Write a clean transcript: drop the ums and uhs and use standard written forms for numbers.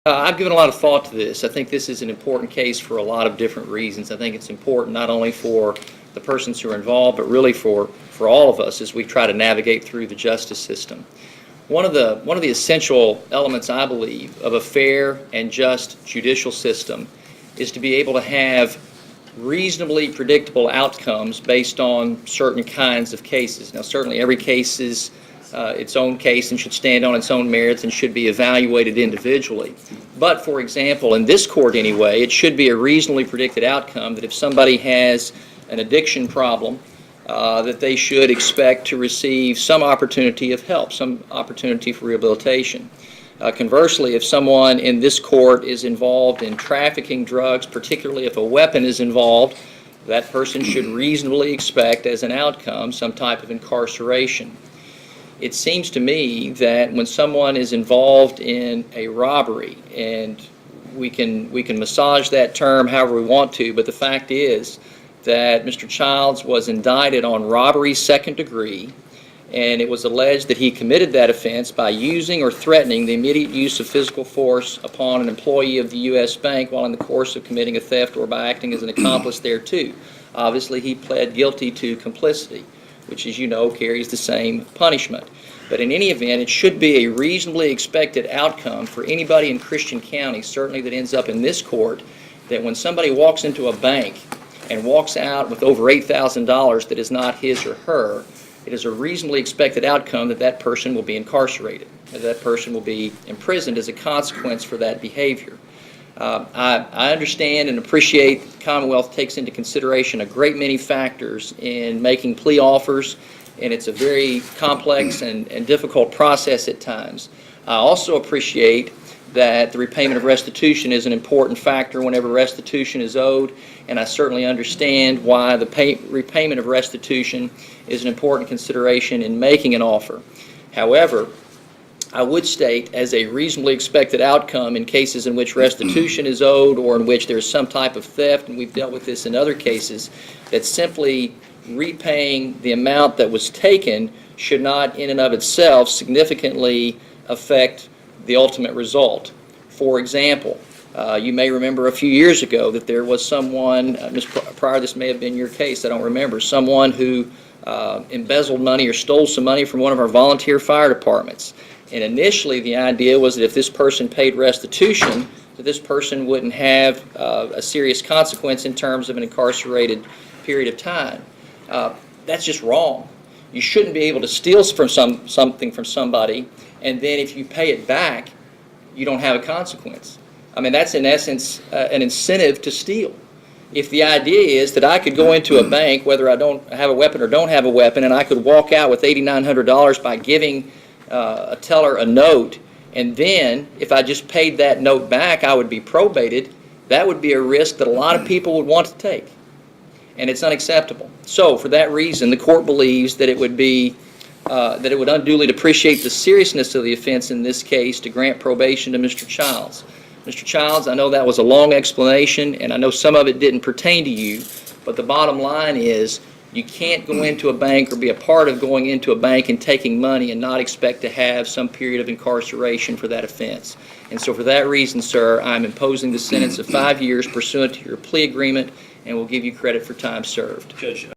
I've given a lot of thought to this. I think this is an important case for a lot of different reasons. I think it's important not only for the persons who are involved, but really for all of us as we try to navigate through the justice system. One of the essential elements, I believe, of a fair and just judicial system is to be able to have reasonably predictable outcomes based on certain kinds of cases. Now, certainly every case is its own case and should stand on its own merits and should be evaluated individually. But, for example, in this court anyway, it should be a reasonably predicted outcome that if somebody has an addiction problem, that they should expect to receive some opportunity of help, some opportunity for rehabilitation. Conversely, if someone in this court is involved in trafficking drugs, particularly if a weapon is involved, that person should reasonably expect as an outcome some type of incarceration. It seems to me that when someone is involved in a robbery, and we can massage that term however we want to, but the fact is that Mr. Childs was indicted on robbery second degree, and it was alleged that he committed that offense by using or threatening the immediate use of physical force upon an employee of the U.S. Bank while in the course of committing a theft or by acting as an accomplice thereto. Obviously, he pled guilty to complicity, which, as you know, carries the same punishment. But in any event, it should be a reasonably expected outcome for anybody in Christian County, certainly that ends up in this court, that when somebody walks into a bank and walks out with over $8,000 that is not his or her, it is a reasonably expected outcome that that person will be incarcerated, that person will be imprisoned as a consequence for that behavior. I understand and appreciate that the Commonwealth takes into consideration a great many factors in making plea offers, and it's a very complex and difficult process at times. I also appreciate that the repayment of restitution is an important factor whenever restitution is owed, and I certainly understand why the repayment of restitution is an important consideration in making an offer. However, I would state as a reasonably expected outcome in cases in which restitution is owed or in which there is some type of theft, and we've dealt with this in other cases, that simply repaying the amount that was taken should not in and of itself significantly affect the ultimate result. For example, you may remember a few years ago that there was someone, Ms. Pryor, this may have been your case, I don't remember, someone who embezzled money or stole some money from one of our volunteer fire departments. And initially the idea was that if this person paid restitution, that this person wouldn't have a serious consequence in terms of an incarcerated period of time. That's just wrong. You shouldn't be able to steal from something from somebody, and then if you pay it back, you don't have a consequence. I mean, that's in essence an incentive to steal. If the idea is that I could go into a bank, whether I don't have a weapon or don't have a weapon, and I could walk out with $8,900 by giving a teller a note, and then if I just paid that note back, I would be probated, that would be a risk that a lot of people would want to take. And it's unacceptable. So, for that reason, the court believes that it would unduly depreciate the seriousness of the offense in this case to grant probation to Mr. Childs. Mr. Childs, I know that was a long explanation, and I know some of it didn't pertain to you, but the bottom line is you can't go into a bank or be a part of going into a bank and taking money and not expect to have some period of incarceration for that offense. And so for that reason, sir, I'm imposing the sentence of 5 years pursuant to your plea agreement, and will give you credit for time served. Judge,